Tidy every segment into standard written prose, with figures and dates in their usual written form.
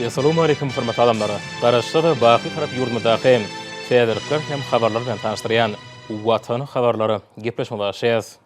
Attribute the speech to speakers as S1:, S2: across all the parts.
S1: Assalamu alaikum hurmatly adamlar. Garaşda baqy tarap ýurdumyzdaqy täzelikler hem habarlar bilen tanışdyrýan Watan habarlary gepleşmekdeşiz.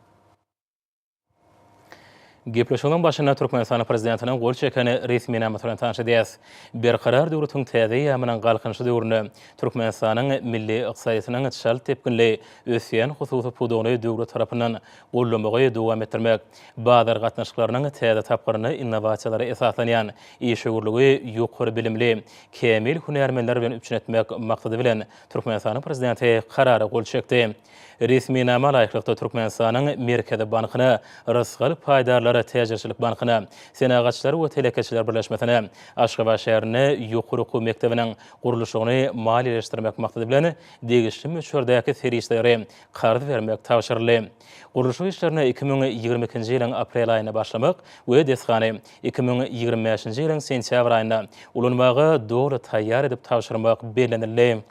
S1: Gepleşigiň başynda Türkmenistan prezidentiniň gol çekeni resmi nämetlen tanışdyrýas. Bir karar döwretiň täze ýamynyň galkynşy döwründe Türkmenistanyň milli ykdysadynyň çal tepkinli ösýän hususy pudugyny döwlet tarapyndan gollamagy dowam etdirmek, bazar gatnaşyklarynyň täze tapgyryny innovasiýalary esaslanýan işgörlügi ýokary bilimli, kemil hunärmenler bilen üçinetmek maksady bilen Türkmenistanyň prezidenti karary gol çekdi. Resmi näme laýyklykda Türkmenistanyň Merkezi bankyna, Rysgal paýdarlary täzeçilik bankyna, Senagaçlar we Telekeçiler birleşmesine, Aşgabat şäherine ýokary okuw mektebiniň gurulşyny maliýeleşdirmek maksady bilen degişli möçürdäki serişleri gardy bermek tapşyryldy. Gurulşy işlerine 2022-nji ýylyň aprel aýyna başlamak we desgany 2025-nji ýylyň sentýabr aýyna ulanmagy dogry taýýar edip tapşyrmak bellenildi.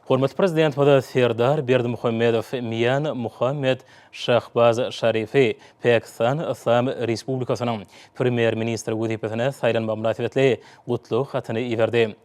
S1: Hormatly prezident Hoda Serdar Berdimuhammedow Miyan Muhammed Şahbaz Şarifi Pakistan Islam Respublikasynyň premier ministri wezipesine saýlanma münasibetli gutluq hatyny iberdi.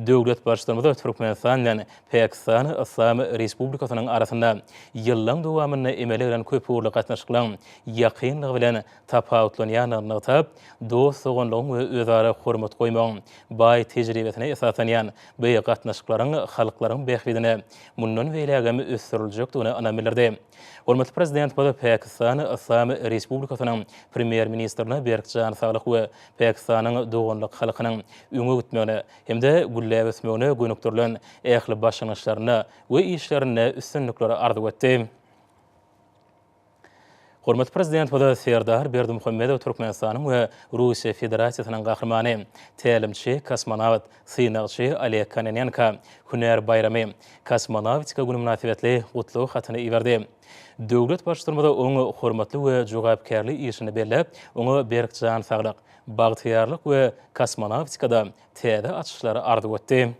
S1: Döwlet başçylygynda Türkmenistan bilen Pakistan Islam Respublikasynyň arasynda ýyllaň dowamyny emele bilen köp uğurly gatnaşyklaryň ýakynlygy bilen tapawutlanýanyny tap, dostlugyň we özara hormat goýmagyň baý tejribesine esaslanýan bu gatnaşyklaryň halklaryň behbidine mundan beýlegemi ösdüriljekdigini anabildirdi. Hormatly prezident bu Pakistan Islam Respublikasynyň premier ministrine Berkjan Saglyk we Pakistanyň doganlyk halkynyň öňe gitmegine hemde güllä ösmegine gönükdirilen ähli başlanýyşlaryna we işlerine üstünlikleri arzu etdi. Hormatly prezident Hoda Serdar Berdimuhammedow Türkmenistanyň we Russiýa Federasiýasynyň gahrmany, tälimçi, kosmonawt, synagçy Oleg Kononenko Hünär bayramy, kosmonawtika güni münasibetli gutluq hatyny iberdi. Döwlet başçylygynda oňa hormatly we jogapkärli işini berlep, oňa Berkjan Saglyk, bagtyýarlyk we kosmonawtikada täze açyşlary arzu etdi.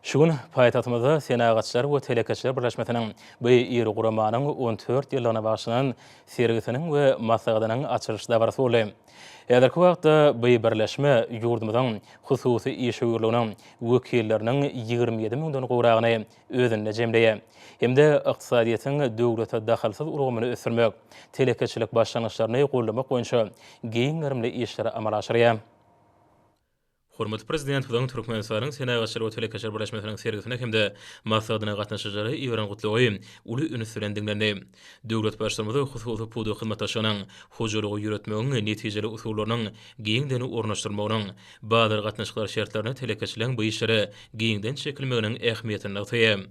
S1: Şugun paýtatymyzda Senagaçlar we Telekeçiler birleşmesiniň bu ýyly guramanyň 14 ýylyna başlanan sergisiniň we maslahatynyň açylyş dabarasy boldy. Häzirki wagtda bu birleşme ýurdumyzyň hususy işgörlüğiniň wekilleriniň 27 miňden gowragyny özünde jemleýär. Hemde ykdysadyýatyň döwlete dahalsyz urgumyny ösürmek, telekeçilik başlanýyşlaryny gollamak boýunça giň gyrmly işleri amal aşyrýar. Hormatly prezident bilen Türkmenistanyň Senagaçlar we Telekeçiler birleşmesiniň sergisine hemde maksadyna gatnaşyjylary iýeren gutlugy uly ünsürendiglerini, döwlet başçylygynda hususy pudu hyzmatdaşynyň hojalygy ýöretmegiň netijeli usullarynyň giňden ornaşdyrmagynyň, bazar gatnaşyklar şertlerini telekeçiligiň bu işleri giňden çekilmeginiň ähmiýetini aýtdy.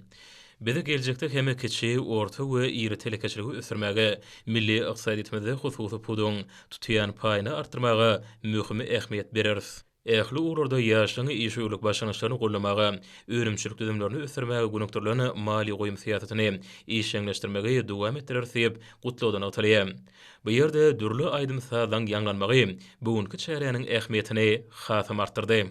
S1: Bizi geljekde hem kiçi, orta we iri telekeçiligi ösürmäge, milli ykdysadyýetimizi hususy puduň tutýan paýyny artyrmaga möhüm ähmiýet bereriz. Ähli urarda ýaşlyň işgörlük başlanýyşlaryny gollamaga, öňümçilik düzümlerini ösürmäge gönükdirilen mali goýum syýasatyny işleňleşdirmege dowam etdirer diýip gutlawdan ötürýär. Bu ýerde dürli aýdym saýlan ýanglanmagy bugünkü çäreňiň ähmiýetini hasam artdyrdy.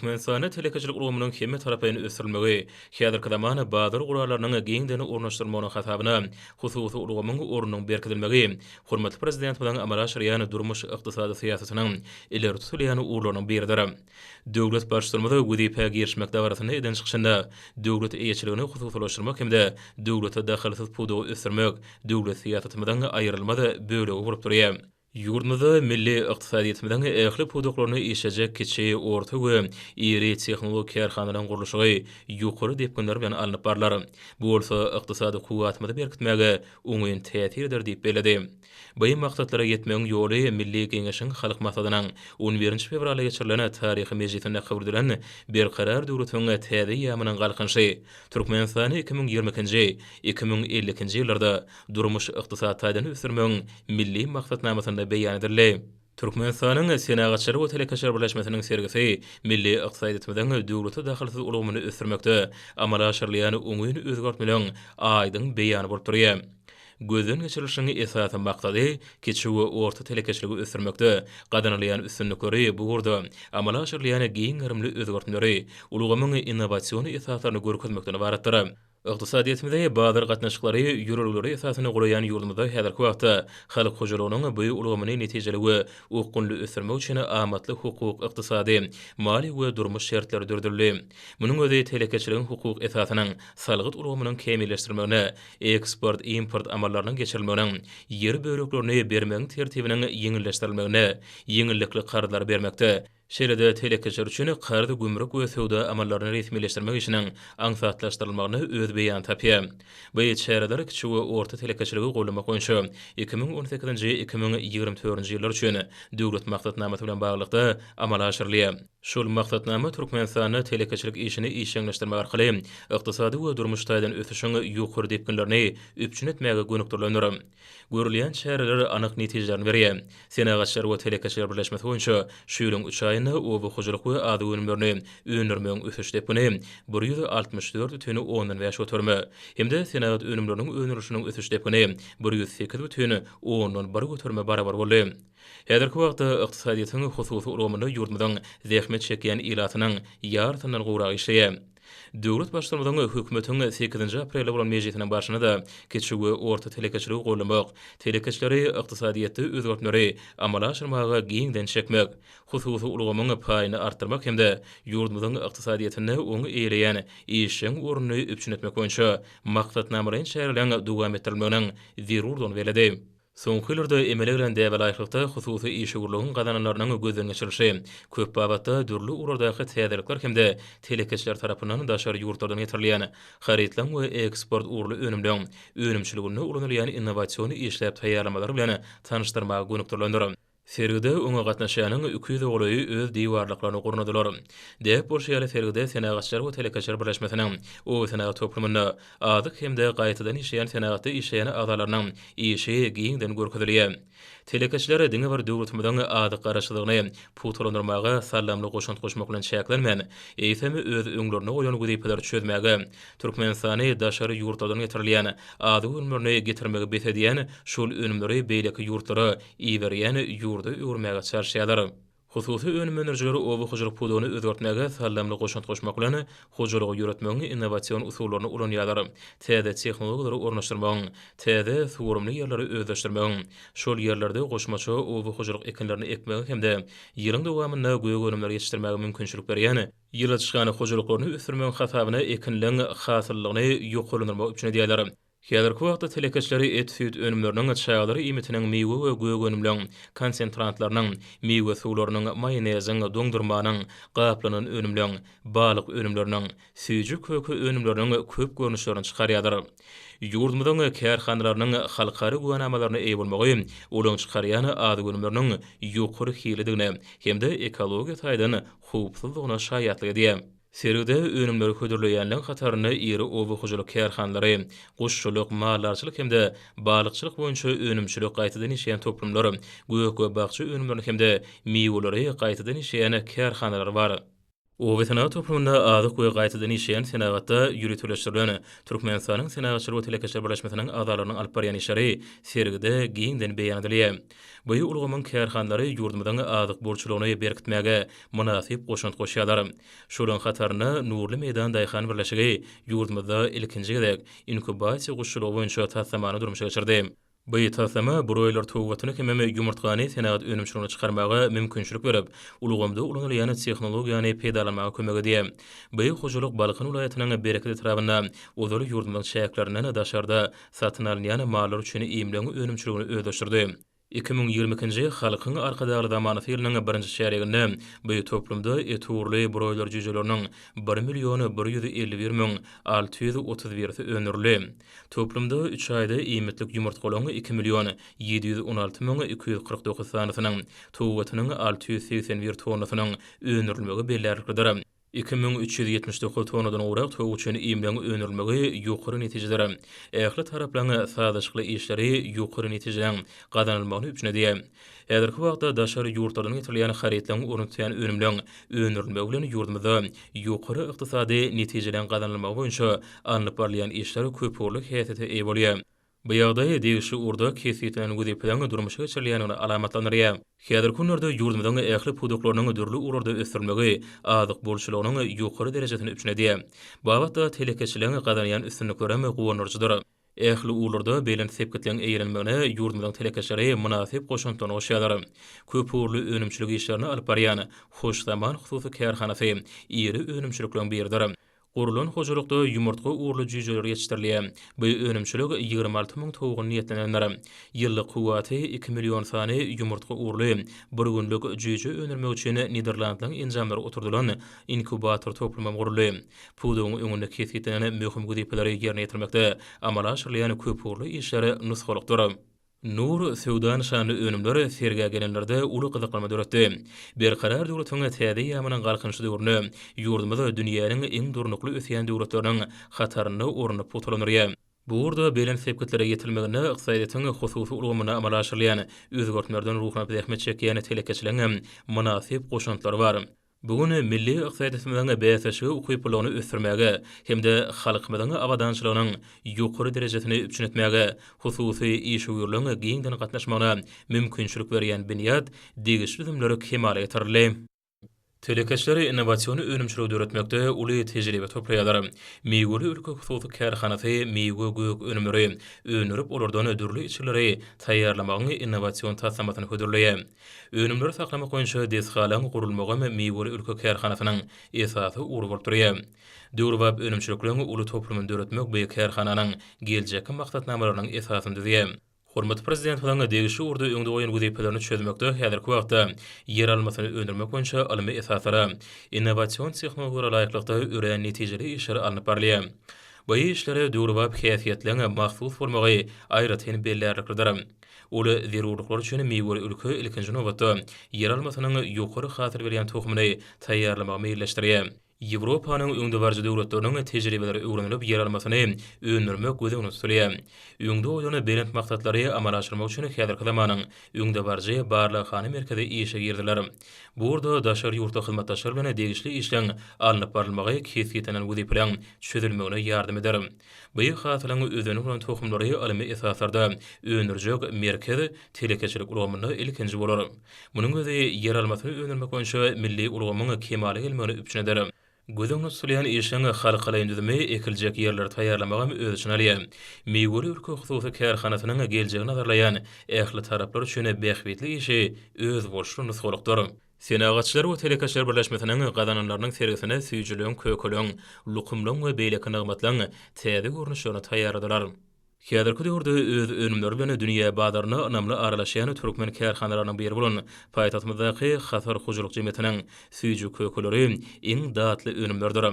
S1: Türkmenistana telekeçilik urumynyň hemme tarapaýyn ösürilmegi, häzirki zamana bazar guralarynyň giňdeni urnaşdyrmagyny hasabyna hususy urumyň ornunyň berkidilmegi, hormatly prezident bilen amala aşyrýan durmuş ykdysady syýasatynyň ileri tutulýan urlarynyň biridir. Döwlet başçylygynda wezipä girişmek dawrasyny eden çykyşynda döwlet eýetçiligini hususlaşdyrmak hemde döwlete dahilsiz pudugy ösürmek döwlet syýasatymyzdan aýrylmady bölegi bolup durýar. Yurdumuzda milli ykdysadyýetimiziň ähli puduklaryny işejek kiçi, orta we iri tehnologik karhanalaryň gurulşy ýokary depkinler bilen alınıp barlar. Bu bolsa ykdysady kuwatymyzy berkitmäge oňuň täsirdir diýip beledi. Bu maksatlara ýetmegiň ýoly Milli Geňeşiň halk maslahatynyň 11 fevralda geçirilen taryhy mejlisinde kabul edilen bir karar döwletiň täze ýamynyň galkynşy Türkmenistany 2020-2050 ýyllarda durmuş ykdysadyny ösürmegiň milli maksatnamasyny beýan edildi. Türkmenistanyň Senagatçylary we Telekeçiler Birleşmesiniň sergisi milli ykdysadyýetimiziň döwlete dahilsiz ulgamyny ösürmekde amala aşyrylýan oňuň özgertmeliň aýdyň beýany bolup durýar. Gözden geçirilişini esasy maksady kiçi we orta telekeçiligi ösürmekde gadanylýan üstünlikleri bu urda amala aşyrylýan giň gyrymly özgertmeleri ulgamyň innovasiýony esaslaryny görkezmekden ibaretdir. Ykdysadyýetimizde bazar gatnaşyklary ýürürleri esasyny guraýan ýurdumyzda häzirki wagtda halyk hojalygynyň bu ulgamyny netijeli we ukgunly ösürmek üçin amatly hukuk, ykdysady, mali we durmuş şertleri dördürli. Munyň özi telekeçiligiň hukuk esasynyň salgyt ulgamynyň kemilleşdirmegine, eksport, import amallarynyň geçirilmegine, ýer böreklerini bermegiň tertibiniň ýeňilleşdirilmegine, ýeňillikli kararlar bermekde. Şeýle-de telekeçiler üçin gardy gümrük we sowda amallaryny resmileşdirmek işiniň aňsatlaşdyrylmagyny öz beýan tapýar. Bu şäherler kiçi we orta telekeçiligi golamak boýunça 2018-2024 ýyllar üçin döwlet maksatnamasy bilen baglykda amala aşyrylýar. Şol maksatnama Türkmenistanyň telekeçilik işini işleňleşdirmek arkaly ykdysady we durmuş taýdan ösüşiň ýokary depkinlerini üpçün etmäge gönükdirlendir. Görülýän şäherler anyk netijelerini berýär. Senagatçylar we Telekeçiler Birleşmesi boýunça şu ýylyň 3 aýynda oby hojalyk we ady önümlerini öňürmegiň ösüş depini 164,5 götürme. Hemde senagat önümleriniň öňürüşiniň ösüş depini 108,1 götürme barabar boldy. Häzirki wagtda ykdysadyýetyň hususy urgamyny ýurdumyzyň zähmet çekýän ilatynyň ýartyndan gowrak işleýär. Döwlet başçylygynda hökümetiň 8 aprelde bolan mejlisiniň başyna da kiçi we orta telekeçiligi golamak, telekeçileri ykdysadyýetde özgertmeleri amala aşyrmaga giňden çekmek, hususy ulgamyň paýyny artdyrmak hemde ýurdumyzyň ykdysadyýetine oň eýleýän işiň ornuny üpçün etmek boýunça maksatnamalaryň şäherlerine dowam etdirilmeginiň zerurdygyny beledi. Soňky ýyllarda emele bilen däwalaýlykda hususy iş urlugyň gadananlarynyň gözden geçirilişi, köp babatda dürli urardaky täzelikler hemde telekeçiler tarapyndan daşary ýurtlardan getirilýän haritlaň we eksport urly önümliň önümçiligini ulanylýan innovasiýony işläp taýýarlamalary bilen tanyşdyrmagy gönükdirlendir. Sergide oňa gatnaşýanyň 200 golaýy öz diýwarlyklaryny gurnadylar. Dep bolşýaly sergide Senagatçylar we Telekeçiler Birleşmesiniň o senagat toplumyna adyk hemde gaýtadan işleýän senagatda işleýän agalarynyň işi giňden görkezilýär. Telekeçiler diňe bir döwletimiziň adyk garaşylygyny putulandyrmaga sallamly goşunt goşmak bilen çäklenmän, eýsemi öz öňlerine goýan wezipeleri çözmäge, Türkmenistany daşary ýurtlardan getirilýän ady önümlerini getirmegi besedýän şol önümleri beýleki ýurtlary iýberýän ýurda öwürmäge çarşýarlar. Hususy önüm menedjerleri oby hojalyk pudugyny özgertmäge sallamly goşunt goşmak bilen hojalygy ýöretmegiň innovasion usullaryny ulanýarlar. Täze tehnologiýalary ornaşdyrmagyň, täze suwurumly ýerleri özleşdirmegiň, şol ýerlerde goşmaça oby hojalyk ekinlerini ekmegi hemde ýylyň dowamynda göýe önümler ýetişdirmäge mümkinçilik berýän. Ýyla çykan hojalyklaryny ösürmegiň hasabyna ekinliň hasyllygyny ýokalandyrmak üçin edýärler. Häzirki wagtda telekeçileri et süýt önümleriniň çaýlary imitiniň meýwe we göýe önümliň konsentrantlarynyň, meýwe suwlarynyň, mayoneziň, doňdurmanyň, gaplanyň önümliň, balyk önümleriniň, süýjük kökü önümleriniň köp görnüşlerini çykarýardyr. Ýurdumyzyň kärhanalarynyň halkary guwanamalaryna eýe bolmagy, olaň çykarýan ady önümleriniň ýokary hilidigine hemde ekologiýa taýdan howpsuzlygyna şaýatlyk edýär. Sergide önümleri hödürleýänliň hataryny iri oby hojalyk kärhanalary, guşçuluk, mallarçylyk hemde balykçylyk boýunça önümçilik gaýtadan işleýän toplumlar, göýe bagçy önümleri hemde meýweleri gaýtadan işleýän kärhanalar bar. O Vetana toplumunda azyk we gaýtadan işleýän senagatda ýürütüleşdirilen Türkmenistanyň Senagatçylyk we Telekeşler Birleşmesiniň agzalarynyň alyp barýan işleri sergide giňden beýan edilýär. Bu ulgamyň kärhanlary ýurdumyzyň azyk borçlugyny berkitmäge munasyp goşunt goşýarlar. Şolaryň hataryna Nurly Meýdan daýhan birleşigi ýurdumyzda ilkinji gedek inkubasiýa goşulygy boýunça tasamany durmuşa geçirdi. Bu taslama broiler towatyny hemme ýumurtgany senagat önümçülüğüne çykarmaga mümkinçilik berip, ulgamda ulanylýan tehnologiýany peýdalanmaga kömek edýär. Bu hoşuluk Balkan ulayatynyň bereketli tarabynda ozaly ýurdumyň şäherlerinden daşarda satyn alynýan mallar üçin iýimleňi önümçülüğüni özleşdirdi. 2022-nji halkyň arkadaly zamany ýylynyň 1-nji şäherinde bu toplumda eturly broiler jüjelerini 1.151.631 önürli. Toplumda 3 aýda iýmitlik ýumurtgalaryň 2.716.249 sanynyň, towatynyň 681 tonasynyň önürlmegi belärlikdir. 2379 tonadan urak tow üçin iýimleň önürlmegi ýokary netijelere, ähli taraplaryň sadyşly işleri ýokary netijeleň gazanylmagyny üçin edýär. Häzirki wagtda daşary ýurtlaryň getirilýän haritlaryň ornatýan önümleň önürlmegi bilen ýurdumyzda ýokary ykdysady netijeleň gazanylmagy boýunça alınıp barýan işler köpürlük häsiýete eýe bolýar. Bu ýagdaý degişli urda kesýetilen güdepden durmuşa geçirilýänini alamatlanýar. Häzirki günlerde ýurdumyzyň ähli puduklarynyň dürli urarda ösdürmegi azyk bolçulugynyň ýokary derejesine üçin edýär. Bu wagtda telekeçiligiň gazanýan üstünlikleri hem gowunurjydyr. Ähli urlarda belen sepketleň eýlenmegine ýurdumyzyň telekeçleri munasyp goşuntyny goşýarlar. Köpürlü önümçilik işlerini alyp barýan hoş zaman hususy kärhanasy ýeri önümçilikleň biridir. Gurulan hoşulukda ýumurtga uğurlu jüjeler ýetişdirilýär. Bu önümçilik 26.000 towagyny niýetlenenler. Ýyllyk kuwaty 2 million sany ýumurtga uğurlu bir günlük jüje önürmek üçin Niderlandyň enjamlary oturdulan inkubator toplamy guruldy. Pudugyň öňünde kesýetilen möhüm güdepleri ýerine ýetirmekde amal aşyrylýan köpürlü işleri nusgalykdyr. Nur Sudan şanly önümleri serge gelenlerde uly gyzyklanma döretdi. Berkarar döwletiň täze ýamynyň galkynçy döwrüne ýurdumyzda dünýäniň iň durnukly ösýän döwletleriniň hataryny ornup putulanýar. Bu urda belen sepketlere yetilmegine ykdysadyň hususy ulgamyna amal aşyrylýan özgörtmelerden ruhuna zähmet çekýän telekeçiligiň munasyp goşuntlary bar. Bugün milli ykdysadymyzyň bäsişi ukypylygyny ösdürmäge hemde halkymyzyň awadançylygynyň ýokary derejesine üçinetmäge hususy iş uýurlaryň giňden gatnaşmagyna mümkinçilik berýän binýat degişli zümleri kemale getirildi. Telekeçleri innovasiýony önümçülük öğretmekde uly tejribe toplaýarlar. Meýguli ülke hususy kärhanasy meýwe göýük önümleri önürip olardan ödürli içleri taýýarlamagyny innovasiýon tasamatyny hödürleýär. Önümleri saklamak boýunça desgalan gurulmagy meýguli ülke kärhanasynyň esasy urup durýar. Döwrwap önümçülükleň uly toplumyny öğretmek bu kärhananyň geljeki maksatnamalarynyň esasyny düzýär. Hormat prezident bilen degişli urda öňde goýan güdeplerini çözmekde häzirki wagtda yer almasyny öndürmek boýunça alymy esaslara innovasiýon tehnologiýalary laýyklykda ören netijeli işler alınıp barylýar. Bu işlere döwrwap häsiýetleň mahsus formagy aýratyn bellerlikdir. Uly zerurluklar üçin meýguli ülke ilkinji nowatda yer almasynyň ýokary hatyr berýän tohumyny taýýarlamagy meýilleşdirýär. Ýewropanyň öňde barjy döwletleriniň tejribeleri öwrenilip yer almasyny öňürmek gözüňi tutulýar. Öňde oýany berent maksatlary amal aşyrmak üçin häzirki zamanyň öňde barjy barlykhany merkezi işe girdiler. Bu urda daşary ýurtda hyzmatdaşlar bilen degişli işleň alınıp barylmagy kesýetilen güdepleň çözülmegine ýardym eder. Bu hatyryň özüni bilen tohumlary alymy esaslarda öňürjek merkez telekeçilik ulgamyny ilkinji bolar. Munyň özü yer almasyny öňürmek boýunça milli ulgamyň kemale gelmegine üçin eder. Gözüňi tutulýan işiň halkyla düzümi ekiljek ýerler taýýarlamagy öz üçin alýar. Meýguli ülke hususy kärhanasynyň geljegini nazarlaýan ähli taraplar üçin bähwetli işi öz bolşuny nusgalykdyr. Senagatçylar we Telekeçler Birleşmesiniň gazananlarynyň sergisine süýjüleň, köküleň, lukumlaň we beýleki nygmatlaň täze görnüşlerini taýýarladylar. Häzirki döwürde öz önümleri bilen dünýä bazaryna anamly aralaşýan türkmen kärhanalarynyň biri bolan paýtagtymyzdaky Hasar Hoşuluk Jemgyýetiniň süýjü köküleri iň datly önümlerdir.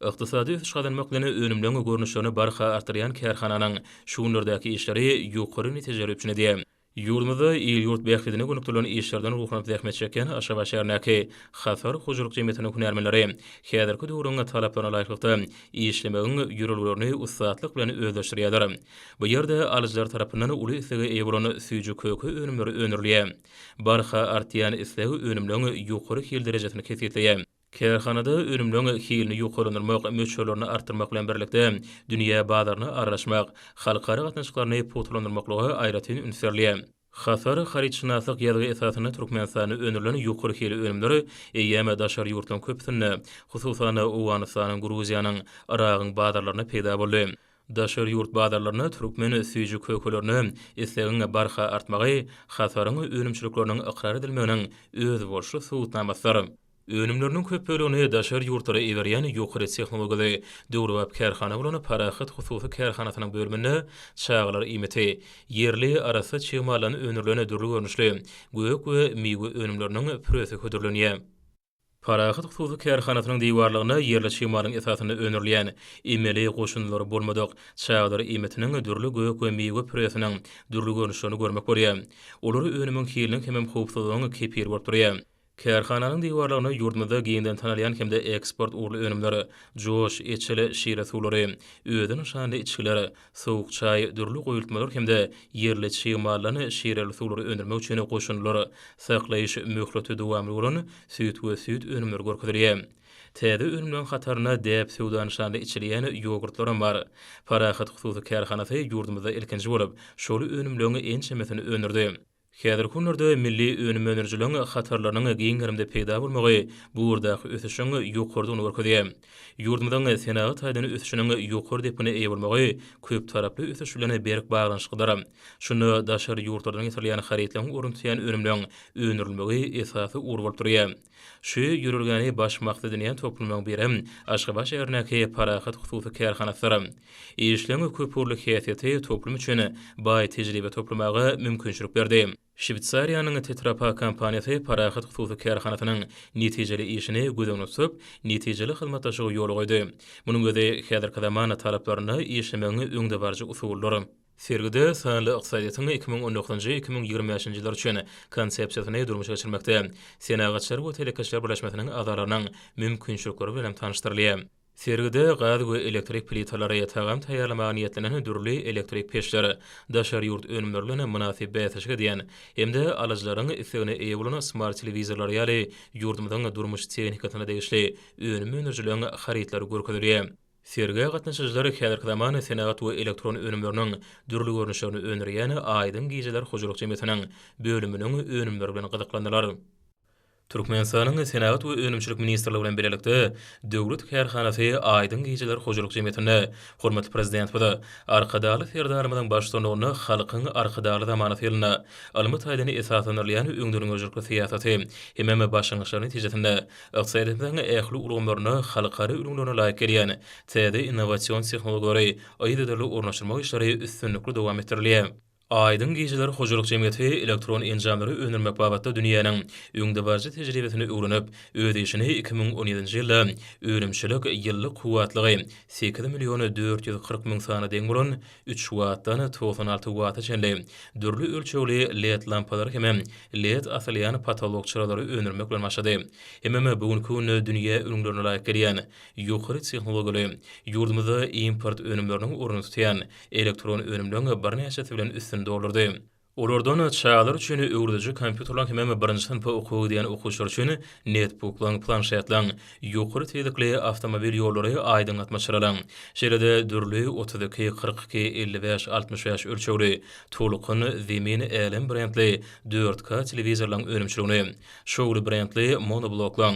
S1: Ykdysady ösüşgadanmak bilen önümleň görnüşlerini barha artyrýan kärhananyň şu günlerdäki işleri ýokary netijeler üçin edýär. Ýurdumyzda ýurt bähbedine gönükdirilýän işlerden ruhuna zähmet çeken Aşgabat şäherindäki Hasar Hoşuluk Jemgyýetiniň hünärmenleri häzirki döwrüň talaplaryna laýykly işlemegiň ýürelgilerini ustatlyk bilen özleşdirýärler. Bu ýerde alyjylar tarapyndan uly isege eýe bolan süýjü kökü önümleri önürlýär. Barha artýan isegi önümleň ýokary hil derejesine kesýetleýär. Kärhanada önümlüň hilini ýokarlandyrmak, möçörlerini artyrmak bilen birlikde dünýä bazaryna araşmak, halkara gatnaşyklaryny putulandyrmaklygy aýratyn ünsürliýär. Hasar haritşynaslyk ýazgy esasyna Türkmenistany önürleni ýokary hili önümleri eýeme daşary ýurtlaryň köpsinde, hususan Owganystanyň, Gruziýanyň, Iragyň bazarlaryna peýda boldy. Daşary ýurt bazarlaryna türkmen süýji kökelerini islegiňe barha artmagy, hasaryň önümçilikleriniň ikrar edilmeginiň öz bolşy subutnamasy. Önümlerinin köp bölüni daşary ýurtlara eberýän ýokary tehnologiýaly döwrüp kärhana bolan parahat hususy kärhanasynyň bölümine çağlar iýmeti, yerli arasy çymalan önürlerine dürli görnüşli, gök we miýwe önümleriniň püresi hödürlenýär. Parahat hususy kärhanasynyň diwarlygyna yerli çymalyň esasyny önürleýän emeli goşunlary bolmadyk çağlar iýmetiniň dürli gök we miýwe püresiniň dürli görnüşlerini görmek bolýar. Olar önümiň hilini hemem howpsuzlygyny kepir bolup durýar. Kärhananyň diwarlaryna ýurdumyzda giňden tanalýan hemde eksport urly önümleri, joş, eçeli, şire suwlary, öýden şanly içkileri, sowuk çaý, dürli goýultmalar hemde yerli çyýmalany şireli suwlary öndürmek üçin goşunlary saklaýyş möhleti dowamly bolan süýt we süýt önümleri görkezilýär. Täze önümden hataryna däp suwdan şanly içilýän ýogurtlar bar. Parahat hususy kärhanasy ýurdumyzda ilkinji bolup, şol önümlerini ençemesini önürdi. Häzir günlerde milli önüm önerjiligiň hatarlarynyň giňerimde peýda bolmagy bu urdaky ösüşiň ýokardygyny görkezýär. Ýurdumyzyň senagat aýdyny ösüşiniň ýokary depine eýe bolmagy köp taraply ösüş bilen berk baglanşyqdyr. Şunu daşary ýurtlardan getirilýän haritlaryň uruntuýan önümleň önerilmegi esasy ur bolup durýar. Şu ýürürgäni baş maksady diýen toplumyň birim Aşgabat şäherindäki parahat hususy kärhanasy. Işleňi köp urly häsiýeti toplum üçin baý tejribe toplamagy mümkinçilik berdi. Şwitsariýanyň Tetra Pak kompaniýasy parahat hususy kärhanasynyň netijeli işini gödöňüp, netijeli hyzmatlaşygy ýoly goýdy. Munyň gözi häzirki zamana talaplaryny işlemegi öňde barjy usullary. Sergide sanly ykdysadyň 2019-2025 ýyllar üçin konsepsiýasyny durmuşa geçirmekde. Senagatçylar we Telekeşler birleşmesiniň azalarynyň mümkinçilikleri bilen tanışdyrylýar. Sergide gaz we elektrik plitalary ýatagam taýýarlamagy niýetlenen dürli elektrik peşleri, daşary ýurt önümlerine münasip bäsişge diýen, hemde alyjylaryň islegine eýe bolan smart telewizorlar ýaly ýurdumyzyň durmuş tehnikasyna degişli önüm önerjiligiň haritlary görkezilýär. Serge gatnaşyjylar häzirki zamana senagat we elektron önümleriniň dürli görnüşlerini önerýän Aýdyn Gijeler Hojalyk Jemgyýetiniň bölüminiň önümleri bilen gyzyklandylar. Türkmenistanyň senagat we önümçilik ministrligi bilen birlikde döwlet kärhanasy Aýdyn Gijeler Hojalyk Jemgyýetine hormatly prezident boldy. Arkadaly ferdarymyň başçylygyny halkyň arkadaly zamana ýylyna almy taýdany esaslandyrylýan öňdürüň öjürlükli siýasaty hemem başlangyçlaryň netijesinde ykdysadyň ähli ulgamlaryny halkara ürünlerine laýyk gelýän täze innovasiýon tehnologiýalary aýdyrly ornaşdyrmak işleri üstünlikli dowam etdirilýär. Aýdyn Gijeler Hojalyk Jemgyýeti elektron enjamlary önermek babatda dünýäniň öňde barjy tejribesini öwrenip, öz işini 2017-nji ýylda öňümçilik ýyllyk kuwatlygy 8 million 440 000 sany deň bolan 3 wattdan 96 watta çenli dürli ölçegli LED lampalary hemem LED asylýan patolog çyralary önermek bilen başlady. Hemem bugünkü güni dünýä ürünlerine laýyk gelýän ýokary tehnologiýaly ýurdumyzda import önümleriniň ornuny tutýan elektron önümleriň birnäçesi bilen doldurdy. Olardan çağlar üçin öwrüdüji kompýuterler hemem birinji sınıfa okuwy diýen okuwçylar üçin netbooklar, planşetler, ýokary tezlikli awtomobil ýollary aýdynlatmaçylar. Şeýlede dürli 32, 42, 55, 65 ölçegli tolukyn zemin elem brendli 4K telewizorlaryň önümçiligini, şowly brendli monobloklar,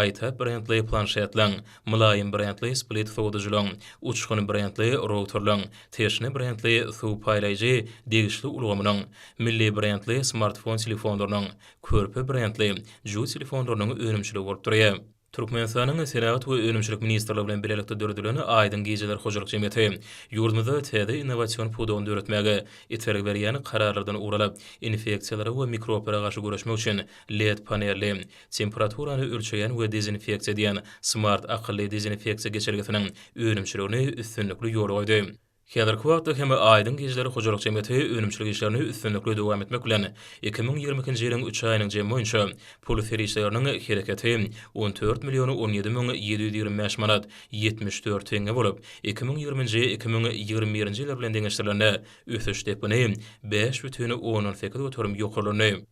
S1: iTab brendli planşetler, Mulayim brendli split sowdadyjylar, uçkun brendli routerlar, teşne brendli suw paýlaýjy degişli ulgamynyň milli brendli smartfon telefonlarynyň, körpe brendli ju telefonlarynyň önümçiligi bolup durýar. Türkmenistanyň senagat we önümçilik ministrligi bilen birlikde dördülen Aýdyn Gijeler Hojalyk Jemgyýeti ýurdumyzda täze innovasiýon pudogyny döretmäge itereg berýän kararlardan uralyp, infeksiýalara we mikroplara garşy güreşmek üçin LED panelli, temperaturany ölçeýän we dezinfeksiýa edýän smart akylly dezinfeksiýa geçergesiniň önümçiligini üstünlikli ýoly goýdy. Häzirki wagtda hem Aýdyn Gijeler Hojalyk Jemgyýeti önümçilik işlerini üstünlikli dowam etmek bilen 2022-nji ýylyň 3 aýynyň jemy boýunça pulfer işleriniň hereketi 14 million 17 725 manat 74 teňe bolup 2020-2021-nji ýyllar bilen deňeşdirilende ösüş depini 5,18 ýokarlany.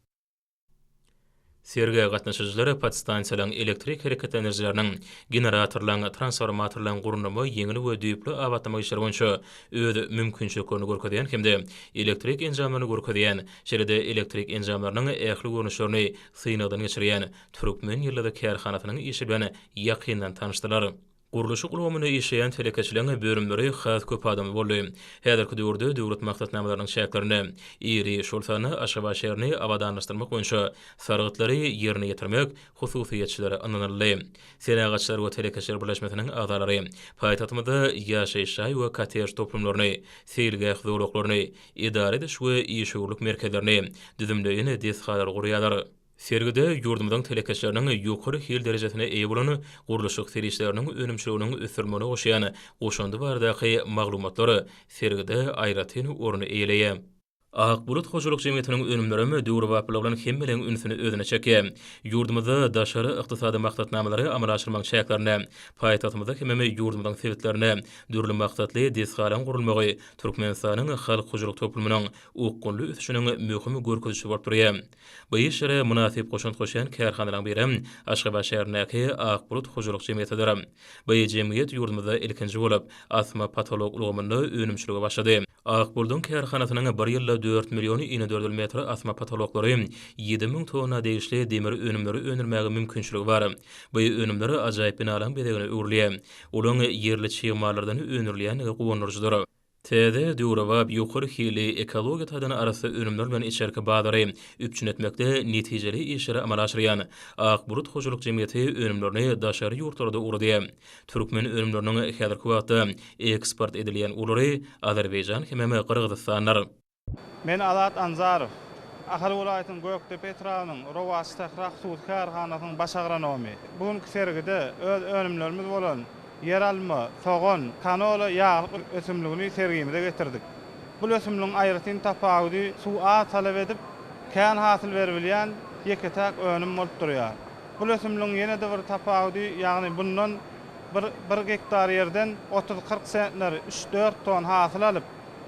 S1: Serge gatnaşyjylary podstansiýalaryň elektrik hereket energiýasynyň generatorlaryň, transformatorlaryň gurulmagy ýeňil we düýpli awatlama işleri boýunça öz mümkinçiliklerini görkezýän hemde elektrik enjamlaryny görkezýän, şeýle-de elektrik enjamlarynyň ähli görnüşlerini synagdan geçirýän türkmen ýyllarda kärhanasynyň işi bilen ýakyndan tanışdylar. Guruluşy gulgamyny işleýän telekeçileriň bölümleri has köp adam boldy. Häzirki döwürde döwlet maksatnamalarynyň şäklerini, iri şolsany aşgabat şäherini awadanlaşdyrmak boýunça sargytlary ýerine ýetirmek hususiýetçilere anlanyldy. Senagatçylar we telekeçiler birleşmesiniň agzalary paýtagtymyzda ýaşaýşy we kotej toplumlaryny, seýilgäh zowlaklaryny, idare ediş we işgörlük merkezlerini düzümleýän deshalar gurýarlar. Sergide ýurdumyzyň telekeçleriniň ýokary hil derejesine eýe bolan guruluşyk serişleriniň önümçiliginiň ösürmegine goşýan goşandy bardaky maglumatlary sergide aýratyn orny eýeleýär. Akbulut hoşuluk jemgyýetiniň önümlerimi döwür wagtlaryň hemmeleň ünsüni özüne çekýär. Ýurdumyzda daşary ykdysady maksatnamalary amala aşyrmak şäherlerine, paýtagtymyzda hemme ýurdumyzyň sebitlerine, dürli maksatly deshalan gurulmagy Türkmenistanyň halk hoşuluk toplumynyň ukgunly ösüşiniň möhüm görkezişi bolup durýar. Bu işlere munasyp goşant goşan kärhanalaryň biri Aşgabat şäherindäki Akbulut hoşuluk jemgyýetidir. Bu jemgyýet ýurdumyzda ilkinji bolup asma patolog ulgamyny önümçiligi başlady. Akbuldun kärhanasynyň bir ýylda 4 million metr asma patologlary 7000 tonna degişli demir önümleri önürmäge mümkinçiligi bar. Bu önümleri ajaýyp binalan bedegine öwrülýär. Olaň ýerli çyýmalardan önürleýän gowunurjydyr. Täze döwrewap ýokary hili ekologiýa taýdany arasy önümler bilen içerki bazary üpçün etmekde netijeli işleri amala aşyrýan Akbulut hoşuluk jemgyýeti önümlerini daşary ýurtlarda urdy. Türkmen önümleriniň häzirki wagtda eksport edilýän ulary Azerbaýjan hemme Kyrgyzstanlar.
S2: Men Alat Anzarow, Ahal welaýatynyň Göktepe etrawynyň Rowaş Tahrak suwut karhanasynyň baş agranomy. Bugünkü sergide öz önümlerimiz bolan yeralma, soğan, kanola ýağlyk ösümligini sergimize getirdik. Bu ösümligiň aýratyn tapawdy suwa talap edip, kän hasyl berilýän ýeketäk önüm bolup durýar. Bu ösümligiň ýene-de bir tapawdy, ýagny bundan 1 hektar ýerden 30-40 sentler 3-4 ton hasyl alyp,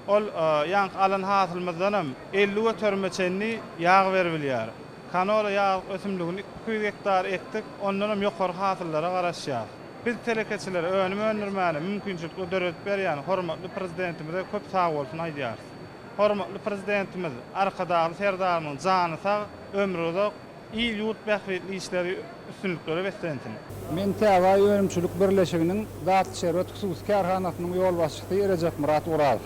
S2: ol ýank alan hasylymyzdanam 50 götürmeçeni ýag berilýär. Kanola ýağlyk ösümligini 200 hektar ekdik, ondanam ýokary hasyllara garaşýar. Biz telekeçiler önüme önürmäni mümkinçilik ödörüp berýän hormatly prezidentimize köp sag bolsun aýdýar. Hormatly prezidentimiz arkadaky serdarymyň jany sag, ömrü uzak, ýyl ýurt bähretli işleri üstünlikleri beslensin.
S3: Men Täze Önümçilik Birleşiginiň Zat şerwet hususy karhanasynyň ýol başçysy Recep Murat Ural.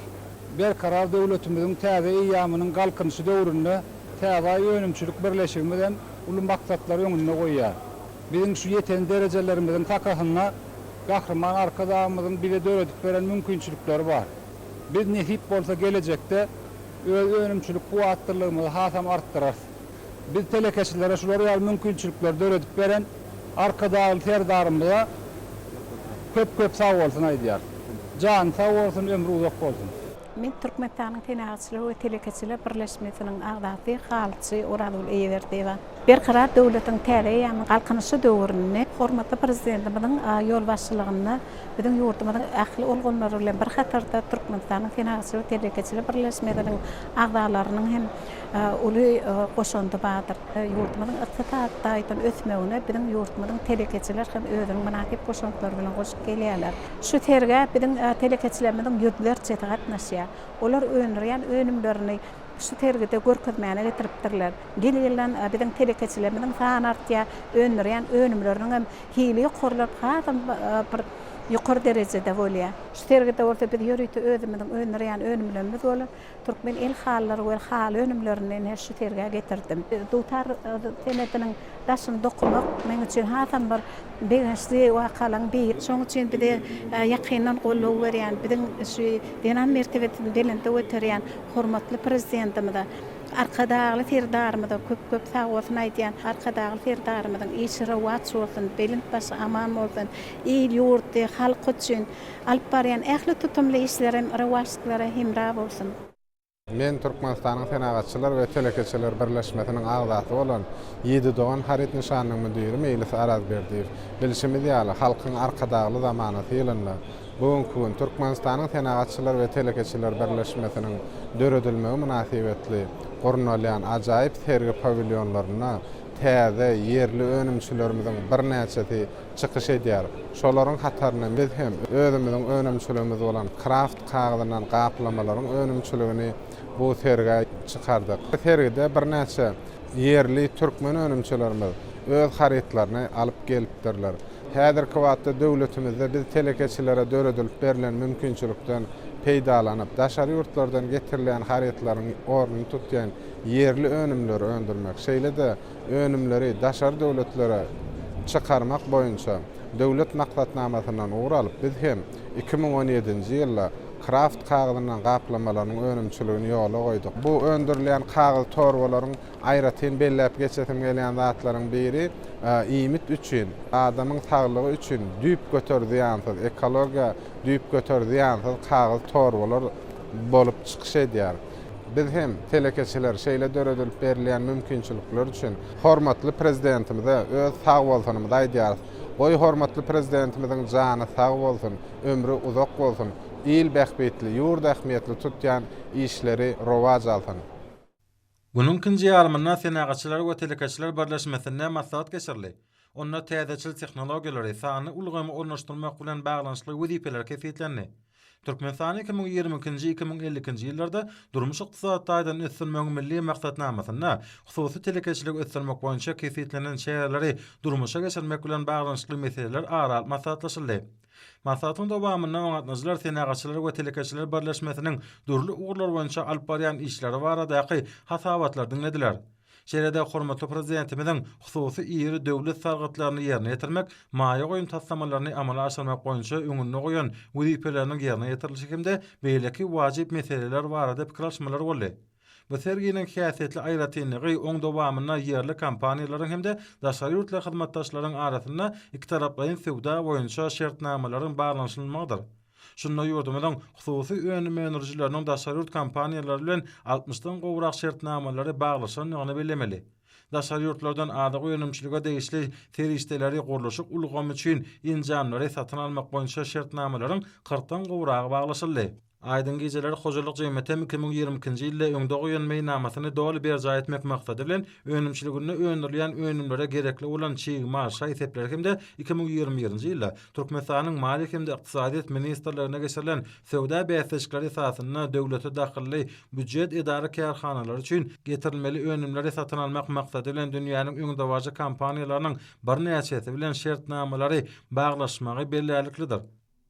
S3: Berkarar döwletimiziň Täze ýamynyň galkynşy döwründe Täze Önümçilik Birleşigimiz bilen uly maksatlary öňüne goýýar. Bizim şu yeten derecelerimizin takasyna gahrman arkadaşımızın bile döredip veren mümkinçilikleri var. Biz nesip bolsa gelecekte öz önümçülük kuwatlylygymyzy hasam artdyrar. Biz telekeçilere şolary ýaly mümkinçilikler döredip veren arkadaşly serdarymyza köp sag bolsun aýdýar. Jan sag bolsun, ömrü uzak bolsun.
S4: Men Türkmenistanyň Senagatçylar we Telekeçiler Birleşmesiniň agdaty halçy Uradul Eýerdiýew. Berkarar döwletiň täreýämi galkynşy döwründe hormatly prezidentimiziň ýol başçylygyna biziň ýurtymyzyň ähli ulgunlary bilen bir hatarda Türkmenistanyň Senagatçylar we Telekeçiler Birleşmesiniň agdalarynyň hem uly goşandy bardyr. Ýurtymyzyň ykdysaty aýdan ösmegine biziň ýurtymyzyň telekeçiler hem özüniň manakip goşantlary bilen goşup gelýärler. Şu terge biziň telekeçilerimiziň ýurtlarça gatnaşýar. Olar önürýän önümlerini şu tergide görkezmäne getiripdirler. Gelýärler biziň telekeçilerimiziň sany artýar, önürýän önümleriniň hem hili ýokarlap hasam bir ýokary derejede bolýar. Şu tergide bolsa biz ýörüýti özümiziň önürýän önümlerimiz bolar. Türkmen el hallary we hal önümlerini şu terge getirdim. Dutar senetiniň daşyny dokumak men üçin hasam bir beňişli wakalan bir. Şoň üçin bize ýakyndan gollaw berýän, biziň şu denan mertebesini belinde götürýän hormatly prezidentimize arkadaşly serdarymyza köp sag bolsun aýdýan, arkadaşly serdarymyzyň işi rewat bolsun, belin başı aman bolsun, ýyl ýurty halk üçin alyp barýan ähli tutumly işlerim rewatlyklary hemra bolsun.
S5: Men Türkmenistanyň Senagatçylar we Telekeçiler Birleşmesiniň agdaty bolan Ýedi Dogan Haret Nişanynyň müdiri Meýlis Arazberdiýew bilişimiz ýaly halkyň arkadagly zamanaty ýylynda bugünkü gün Türkmenistanyň Senagatçylar we Telekeçiler Birleşmesiniň döredilmegi münasibetli gurulýan ajaýyp sergi pavilyonlaryna täze yerli önümçülerimizin bir näçesi çykyş edýär. Şolaryň hataryny biz hem özümiziň önümçüligimiz bolan kraft kagdynyň gaplamalaryn önümçüligini bu serge çykardyk. Bu sergide bir näçe yerli türkmen önümçülerimiz öz haritlaryny alyp gelipdirler. Häzirki wagtda döwletimizde biz telekeçilere döredilip berilen mümkinçilikden peýdalanyp daşary ýurtlardan getirilen haritlaryň ornuny tutýan yerli önümleri öndürmek, şeýle de önümleri daşary döwletlere çykarmak boýunça döwlet maksatnamasynyň uğralyp biz hem 2017-nji ýylda kraft kagdynyň gaplamalarının önümçüligini ýola goýduk. Bu öndürilen kagdy torbalaryň aýratyn belläp geçetim gelýän zatlaryň biri iýmit üçin, adamyň saglygy üçin düýp götürdiýänsiz, ekologiýa düýp götürdiýänsiz kagdy torbalar bolup çykyş edýär. Biz hem telekeçiler şeýle döredilip berilen mümkinçilikler üçin hormatly prezidentimize öz sag bolsunymy aýdýar. Goý hormatly prezidentimizin jany sag bolsun, ömrü uzak bolsun. İl bähbetli, ýurt ähmiýetli tutýan işleri rowaj alsyn.
S6: Bunun ikinji ýarmyna Senagaçylar we Telekeçiler birleşmesine maslahat geçirli. Onda täzeçil tehnologiýalary sany ulgamy ornaşdyrmak bilen baglanşykly wezipeler kefiýetlendi. Türkmenistany 2020-nji 2050-nji ýyllarda durmuş ykdysadydan ösürmek milli maksatnamasyna hususy telekeçilik ösürmek boýunça kefiýetlenen şäherleri durmuşa geçirmek bilen baglanşykly meseleler aralyp maslahatlaşyldy. Maslahatyň dowamynda oňatmaçylar Senagaçylar we Telekeçiler birleşmesiniň durly ugurlar boýunça alyp barýan işleri baradaky hasabatlar dinlediler. Şeýle-de hormatly prezidentimiziň hususy ýeri döwlet sargatlaryny ýerine ýetirmek, maýa goýun taslamalaryny amala aşyrmak boýunça öňüne goýan wezipeleriniň ýerine ýetirilişi hemde beýleki wajyp meseleler barada pikirleşmeler boldy. Bu serginiň häsiýetli aýratynlygy oň dowamyna ýerli kompaniýalaryň hemde daşary ýurtlar hyzmatdaşlarynyň arasynda iki taraplaryň sewda boýunça şertnamalaryň baglanşylmagydyr. Şunda ýurdumyň hususy önüm enerjileriniň daşary ýurt kompaniýalary bilen 60-dan gowrak şertnamalary baglaşanyny bilemeli. Daşary ýurtlardan adagy önümçiligi degişli terişdeleri gurulşyk ulgamy üçin injanlary satyn almak boýunça şertnamalaryň 40-dan gowragy baglaşyldy. Aydın geceleri hocalyk jemgyýetem 2020-nji ýylda öňde goýan meýnamasyny doly berja etmek maksady bilen önümçiligini öndürilen önümlere gerekli olan çygyma şaýsepler hemde 2021-nji ýylda Türkmenistanyň Maliýe hemde Ykdysadyýet ministrligine geçirilen sewda beýleşikleri esasyna döwlete dahilly büdjet idara karhanalary üçin getirilmeli önümleri satyn almak maksady bilen dünýäniň öňde wajy kompaniýalarynyň bir näçesi bilen şertnamalary baglaşmagy belläliklidir.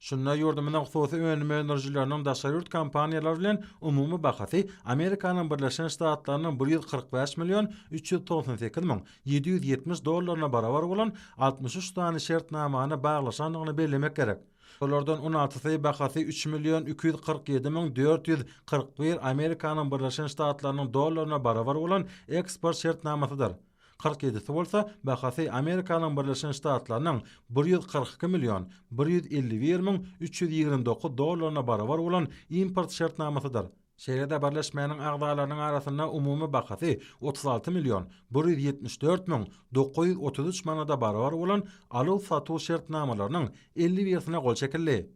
S6: Şunda ýurdumyň hususy önüm enerjileriniň daşary ýurt kompaniýalary bilen umumy bahasy Amerikanyň Birleşen Ştatlarynyň 145 milyon 398 min $770 barabar bolan 63 tane şertnamany baglaşanyny bellemek gerek. Olardan 16 bahasy 3 milyon 247 min 441 Amerikanyň Birleşen Ştatlarynyň dollaryna barabar bolan eksport şertnamasydyr. 47'si bolsa bahasy Amerikanyň Birleşen Ştatlarynyň 142 milyon 151 min $329 barabar bolan import şertnamasydyr. Şeýle-de birleşmeniň agdalarynyň arasynda umumy bahasy 36 milyon 174 min 933 manada barabar bolan alyp satuw şertnamalarynyň 51-sine gol çekildi.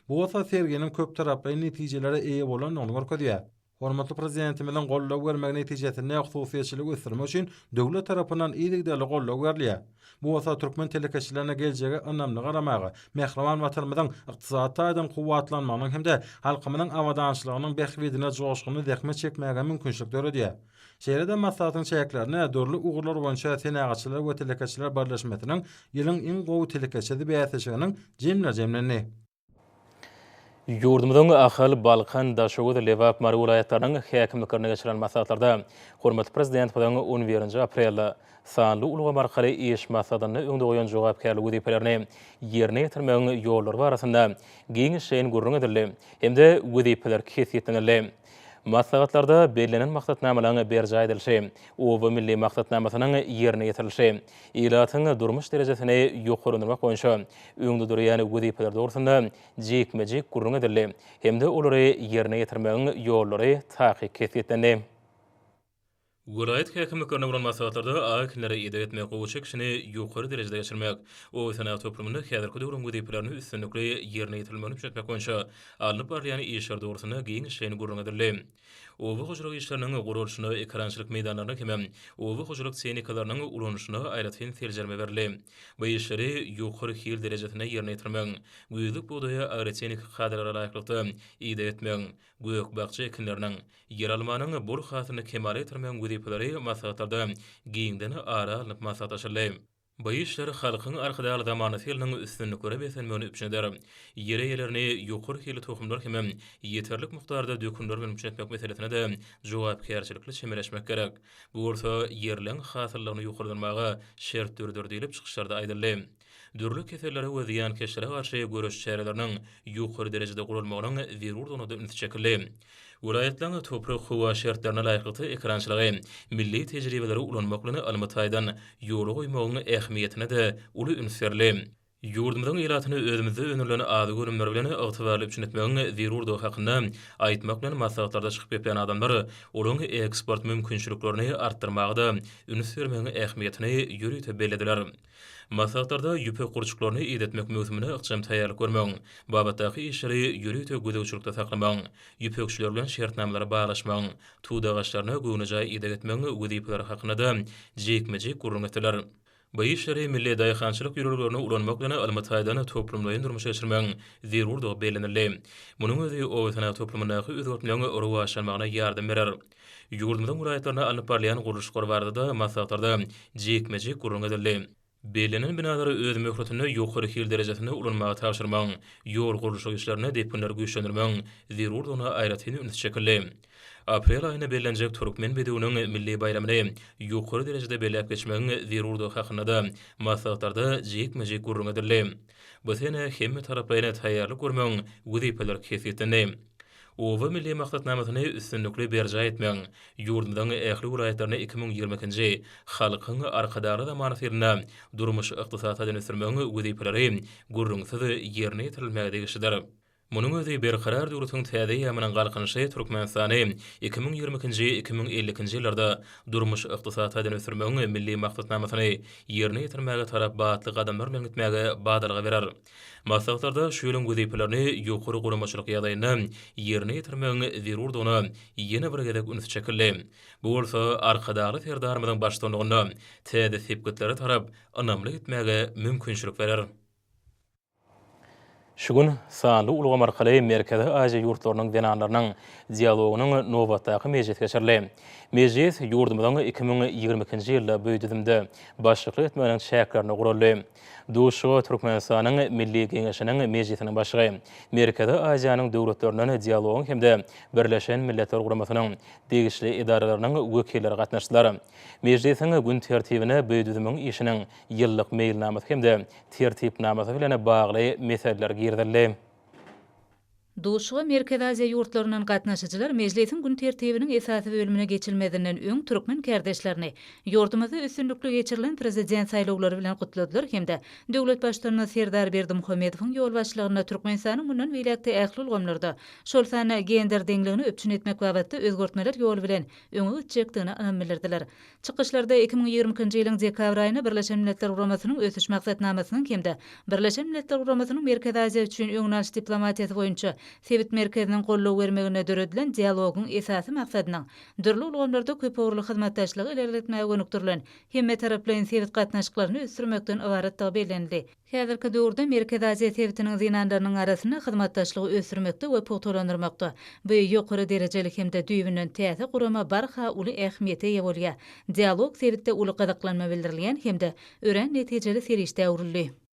S6: Bu wasa serginiň köp taraply netijelere eýe bolan ýollar ködýär. Hormatly prezidentimiziň gollaw bermek netijesinde hususiýetçilik ösürmek üçin döwlet tarapyndan ýygydaly gollaw berilýär. Bu wasa türkmen telekeçilerine geljegi önemli garamagy, mehriban watanymyzyň ykdysadydan kuwatlanmagynyň hemde halkymyzyň awadançylygynyň behbedine joşgyny dähme çekmäge mümkinçilik döredýär. Şeýle-de maslahatyň çäklerini dörli ugurlar boýunça Senagaçylar we Telekeçiler birleşmesiniň ýylyň iň gowy telekeçidi beýleşiginiň jemlenýäni.
S1: Ýurdumyzyň Ahal, Balkan, Daşowut, Lewap, Mary welaýatlarynyň häkimliklerine geçirilen maslahatlarda hormatly prezident bilen 11 aprelde sanly ulga markaly iş maslahatyny öňde goýan jogapkärlik wezipelerini ýerine ýetirmegiň ýollary barasynda giňişen gurrun edildi. Hemde wezipeler kefiýetlenildi. Maslahatlarda belirlenen maksatnamalaryň berja edilşi, owa milli maksatnamasynyň ýerine ýetirilşi, ilatyň durmuş derejesini ýokarlandyrmak boýunça öňde durýan wezipeler dogrusynda jekmejek gurrun edildi. Hemde olary ýerine ýetirmegiň ýollary takyp kefiýetlendi. Vilayet häkimliklerine bolan maslahatlarda aýkynlary ide etmek gowy kişini ýokary derejede geçirmek, o sanat toplumyny häzirki döwrüň wezipelerini üstünlikle ýerine ýetirmeli üçetmek boýunça alınıp barýan işler dogrusyna giň işlerini gurrunadyrly. Owy hujurlyk işleriniň gurulşyna ekrançylyk meýdanlaryna hemem owy hujurlyk tehnikalarynyň ulanşyna aýratyn terjerme berildi. Bu işleri ýokary hil derejesine ýerine ýetirmek, güýzlük buğdaya aýratyn hadarlara laýyklykda ide etmek, göýük bagça ekinleriniň yer almanyň bol hasyny kemal etdirmek wezipeleri maslahatlarda giňden ara alyp maslahatlaşyrly. Bu işler halkyň arkadaşly zamany filniň üstünlikleri besenmegini üçindir. Ýere ýerlerini ýokary hili tohumlar hemem ýeterlik mukdarda dökümler bilen üçetmek meselesine de jogapkärçilikli çemeleşmek gerek. Bu bolsa ýerleň hasyllaryny ýokarydyrmagy şertdürdir diýilip çykyşlarda aýdyldy. Dürlük keselleri we ziyan keşlere garşy görüş çäreleriniň ýokary derejede gurulmagynyň zerurdygyny da ünsüçekli. Vilayetlerin toprak howa şertlerine laýykly ekrançylygy, milli tejribeleri ulanmaklaryny almatydan ýoly goýmagyň ähmiýetine de uly ünsürli. Ýurdumyzyň ýylatyny özümizde önürleni ady görünmler bilen ygtybarly üçinetmegiň zerurdygy hakynda aýtmak bilen maslahatlarda çykyp ýapan adamlar olaň eksport mümkinçiliklerini artdyrmagy da ünsürmegiň ähmiýetini ýürüte belediler. Maslahatlarda ýüpek gurçuklaryny ýetmek möhümine ykjam taýýarlyk görmek, babatdaky işleri ýürüte gödäwçilikde saklamak, ýüpekçiler bilen şertnamalary baglaşmak, tuğda gaçlaryna göwnüjay ide etmek wezipeler hakynda da jekmejek gurrun etdiler. Bu işleri milli daýhançylyk ýürürlerini ulanmak bilen almatydan toplumlaryň durmuşa geçirmek zerurdygy belenildi. Munyň özi o sanat toplumyndaky özgertmelerini orwaşanmagyna ýardam berer. Ýurdumyzyň vilayetlerine alınıp barýan gurulşlar barada da maslahatlarda jekmejek gurrun edildi. Belenen binalary öz möhretini ýokary hil derejesine ulanmagy tapşyrmak, ýol gurulşy işlerine depinler güýçlendirmek zerurdygyna aýratyn ünsüçekli. Aprel aýyna bellenjek Türkmen bedewinyň milli bayramyny ýokary derejede belläp geçmegiň zerurdygy hakynda da maslahatlarda jekmejek gurrun edildi. Bu sene hemme taraplaryna taýýarlyk görmek wezipeler kesitini. Owa milli maksatnamasyny üstünlikli berja etmek, ýurdumyzyň ähli vilayetlerine 2022-nji halkyň arkadaşly zamany filna durmuş ykdysaty dönüşdirmegiň wezipeleri gurrunsyz ýerine ýetirilmegi işidir. Munyň özi berkarar döwletiň täze ýamynyň galkynşy Türkmenistany 2022-nji 2050-nji ýyllarda durmuş ykdysaty dönüşdirmegiň milli maksatnamasyny ýerine ýetirmäge tarap batly gadamlar bilen gitmäge badalyga berer. Maslahatlarda şu ýylyň wezipelerini ýokary guramaçylyk ýagdaýynda ýerine ýetirmegiň zerurdygyna ýene bir gezek ünsüçekli. Bu bolsa arkadaşly serdarymyzyň başçylygyna täze sepgetleri tarap anamly gitmäge mümkinçilik berer. Şugun sanly ulga markaly Merkezi Aziýa ýurtlarynyň denanlarynyň dialogynyň nowatdaky mejlis geçirli. Mejlis ýurdumyzyň 2022-nji ýylda büýdüdimde başçylyk etmeginiň şäklerini guruldy. Duşu Türkmenistanyň Milli Geňeşiniň mejlisiniň başlygy, Merkezi Aziýanyň döwletlerinden dialogyň hemde Birleşen Milletler Guramasynyň degişli idaralarynyň wekilleri gatnaşdylar. Mejlisiň gün tertibine büýdüdimiň işiniň ýyllyk meýilnamasy hemde tertipnamasy bilen bagly meseleler girdirildi.
S7: Duşuğa Merkezi Aziýa ýurtlarynyň gatnaşyjylar mejlisiň gün tertibiniň esasy bölümine geçilmedinden öň türkmen kardeşlerini ýurdumyzda üstünlikli geçirilen prezident saýlawlary bilen gutladylar hemde döwlet başçylaryna Serdar Berdimuhammedowyň ýol başçylygyna Türkmenistanyň mundan beýlekde ähli ulgamlarda şol sany gender deňligini öpçün etmek babatda özgertmeler ýol bilen öňe geçjekdigini anambildirdiler. Çykyşlarda 2020-nji ýylyň dekabr aýyna Birleşen Milletler Guramasynyň ösüş maksatnamasynyň hemde Birleşen Milletler Guramasynyň Merkezi Aziýa üçin öňüň diplomatiýasy boýunça Sewit merkeziniň gollaw bermegine döredilen dialogyň esasy maksadynyň dürli ulgamlarda köp ogrly hyzmatdaşlygy ilerletmäge gönükdirilen hemme taraplaryň Sewit gatnaşyklaryny ösdürmekden ibaretdigi bellendi. Häzirki döwürde Merkezi Aziýa Sewitiniň zinanlarynyň arasyna hyzmatdaşlygy ösdürmekde we pogtolandyrmakda bu ýokary derejelik hemde düýbünden täze gurama barha uly ähmiýete ýa bolýar. Dialog Sewitde uly gadaklanma bildirilýän hemde ören netijeli serişde öwrüldi.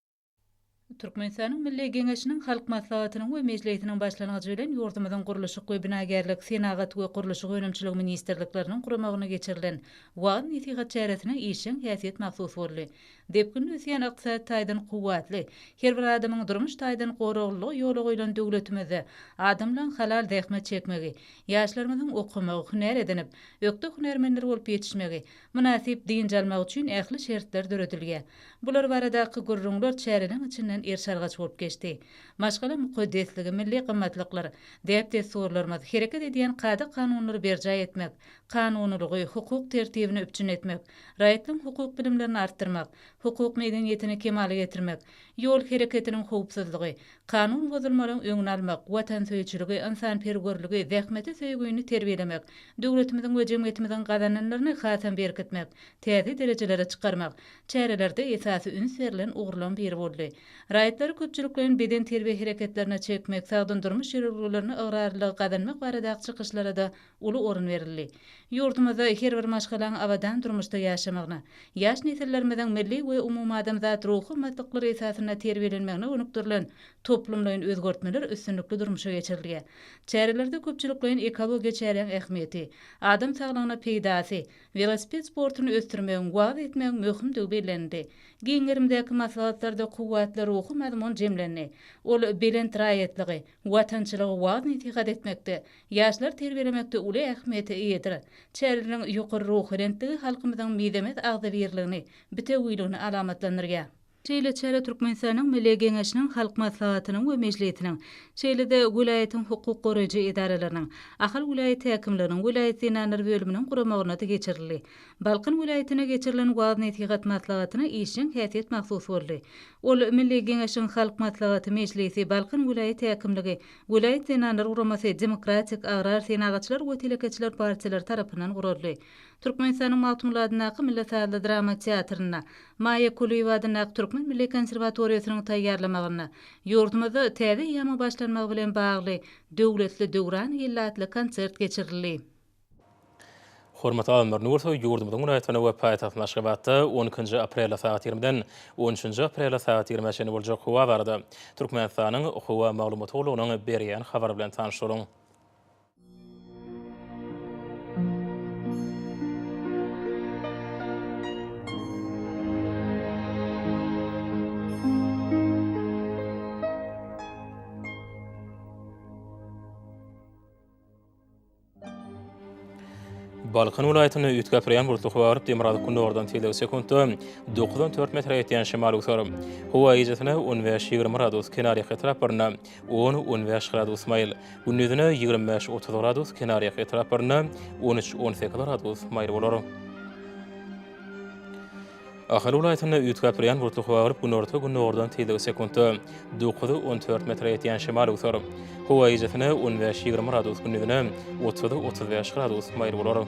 S7: Türkmenistanyň Milli Geňeşiniň halk maslahatynyň we mejlisiniň başlanýagy bilen ýurdumyzyň gurulşy we binagerlik, senagat we gurulşy önemçiligi ministerlikleriniň guramagyna geçirilen wagt nesihat çäresine işin häsiýet mahsus boldy. Depkin üsýän ykdysat taýdan kuwwatly, her bir adamyň durmuş taýdan goraglygy ýoly goýulan döwletimizde adamlaryň halal dähme çekmegi, ýaşlarymyzyň okumagy, hüner edinip, ökde hünermenler bolup ýetişmegi, münasip din jalmak üçin ähli şertler döredilýär. Bular baradaky gurrunlar çäreniň içinden erşargaç bolup geçdi. Maşgala mukaddesligi, milli gymmatlyklary, däpde sorlarymyz hereket edýän kada kanunlary berjay etmek, kanunylygy, hukuk tertibini üpçün etmek, raýatlyň hukuk bilimlerini artdyrmak, hukuk medeniýetini kemale getirmek, ýol hereketiniň howpsuzlygy, kanun bozulmaryň öňüni almak, watan söýçüligi, insanperwerligi, zähmeti söýgüni terbiýelemek, döwletimiziň we jemgyýetimiziň gazananlaryny hasam berkitmek, täze derejelere çykarmak, çärelerde esasy üns berilen ugrulan biri boldy. Raýatlary köpçüliklerin beden terbiýe hereketlerine çekmek, sagdyn durmuş ýerlerini agrarlyga gazanmak baradaky çykyşlara da uly orun berildi. Ýurdumyzda her bir maşgalaň awadan durmuşda ýaşamagyna, ýaş nesillerimizin milli we umumy adamzat ruhy matlyklary esasyna terbiýelenmegine önükdirilen toplumlaryň özgertmeler üstünlikli durmuşa geçirilýär. Çärelerde köpçüliklerin ekologiýa çären ähmiýeti, adam saglygyna peýdasy, velosiped sportuny östürmegiň wagt etmegiň möhümdigi bellendi. Giňerimdäki maslahatlarda kuwwatly ruhy mazmun jemlenni. Ol belent raýatlygy, watançylygy wagt itiqad etmekde, ýaşlar terbiýelemekde uly ähmiýeti eýdir. Çäreleriň ýokary ruhy rentligi halkymyzyň midemet agdabirligini, bitewiligini alamatlandyrýar. Şeýle çäre Türkmenistanyň Milli Geňeşiniň halk maslahatynyň we mejlisiniň, şeýle-de vilayatyň hukuk goraýjy idaralarynyň, ahal vilayat häkimleriniň vilayat senatları bölüminiň guramagyna da geçirildi. Balkyn vilayatyna geçirilen wagt netigat maslahatyna işin häsiýet mahsus boldy. Ol Milli Geňeşiniň halk maslahaty mejlisi, Balkyn vilayat häkimligi, vilayat senatları guramasy demokratik agrar senatçylar we telekeçiler partiýalar tarapyndan guruldy. Türkmenistanyň Maltumladynaky Milli Sahili Drama Teatryna, Maya Kuliýewa adyna Türkmen Milli Konserwatoriýasynyň taýýarlamagyna, ýurdumyzda täze ýama başlanmagy bilen bagly döwletli döwran ýyllatly konsert geçirildi.
S1: Hormatly alimler, nursa ýurdumyzyň Munaýatana we paýtaxt Maşgabatda 12 aprel saat 20-den 13 aprel saat 20-şe boljak howa barada. Türkmenistanyň howa maglumaty ulugynyň berýän habar bilen tanışdyryň. Balkyn vilayatyny üýtgäpirýän bulutly howa baryp demirady kundy ordan telde sekundda 9-4 metr ýetýän şemal usaryp, howa ýezetine 15-20 gradus kenariýa tarapyna, 10-15 gradus maýl, gündüzine 25-30 gradus kenariýa tarapyna, 13-18 gradus maýl bolar. Ahal vilayatyny üýtgäpirýän bulutly howa baryp günü ordan telde sekundda 9-14 metr ýetýän şemal usaryp, howa ýezetine 15-20 gradus gündüzine 30-35 gradus maýl bolar.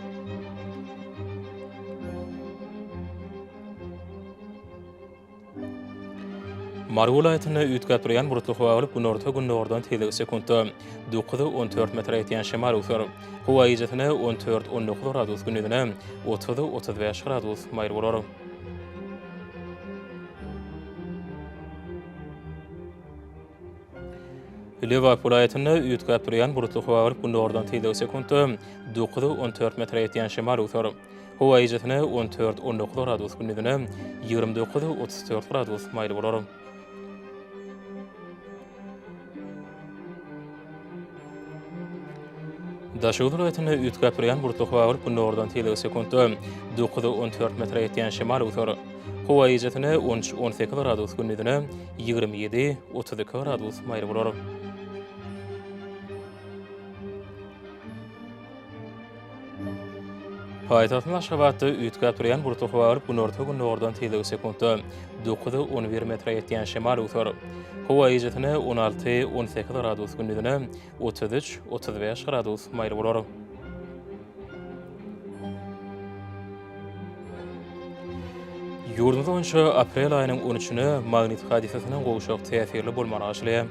S1: Mary vilayatyny üýtgäpirýän bulutly howa baryp günü ordan telde sekundda 9-14 metr ýetýän şemal usaryp, howa ýezetine 14-19 gradus gündüzine 30-35 gradus maýl bolar. Lewa vilayatyny üýtgäpirýän bulutly howa baryp günü ordan telde sekundda 9-14 metr ýetýän şemal usaryp, howa ýezetine 14-19 gradus gündüzine 29-34 gradus maýl bolar. Daşoğlu vilayatyny üýtgäpirýän bulutly howa baryp günü ordan telde sekundda 9-14 metr ýetýän şemal usaryp, howa ýezetine 13-18 gradus gündüzine 27-32 gradus maýl bolar. Paýtaxt Maşgabatda üýtgäpirýän bulutly howa baryp günü ordan telde sekundda 9-11 metr ýetýän şemal usaryp, howa ýezetine 16-18 gradus gündüzine 33-35 gradus maýl bolar. Ýurdumyzda onça aprel aýynyň 13-üne magnetik hadisesiniň gowşak täsirli bolmany aşylýar.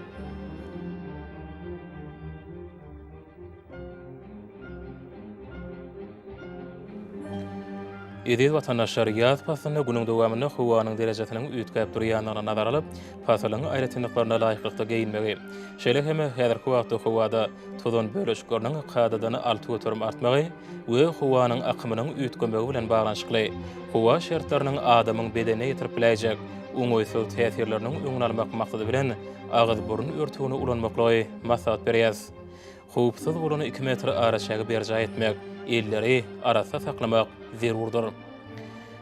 S1: Edil vatandaşlar yaz pasyny günüň dowamyny howanyň derejesiniň üýtgäp durýanyna nazar alyp, pasylaryň aýratynlyklaryna laýyklykda geyinmegi, şeýle hem häzirki wagtda howada tozan bölüşgörniň qadadyny alty götürüm artmagy we howanyň akymynyň üýtgemegi bilen baglanşykly, howa şertlarynyň adamyň bedenine ýetirip biläjek oňoýsuz täsirleriniň öňüne almak maksady bilen agyz burun örtügini ulanmakly maksat berýär. Howpsuz bolany 2 metr araçagy berja etmek, elleri arasa saklamak zerurdur.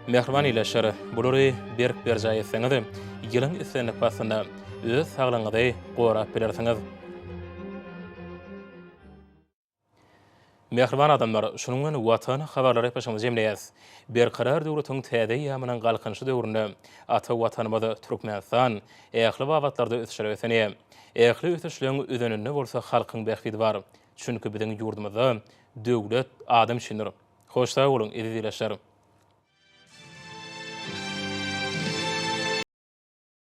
S1: Mehriban ileşer, bulary berja etseňiz, ýylyň islenip pasyna öz saglyňyzy gorap bilersiňiz. Mehriban adamlar, şunun watan habarlary ýapaşymyzy jemleýäs. Berkarar döwletiň täze ýamynyň galkynşy döwründe ata watanymyzy Türkmenistan ähli wagtlarda ösüşýär etýär. Ähli ösüşleň özeninde bolsa halkyň bäxti bar. Çünki biziň ýurdumyzda döwlet adam şindir. Hoş sag bolun, edileşer.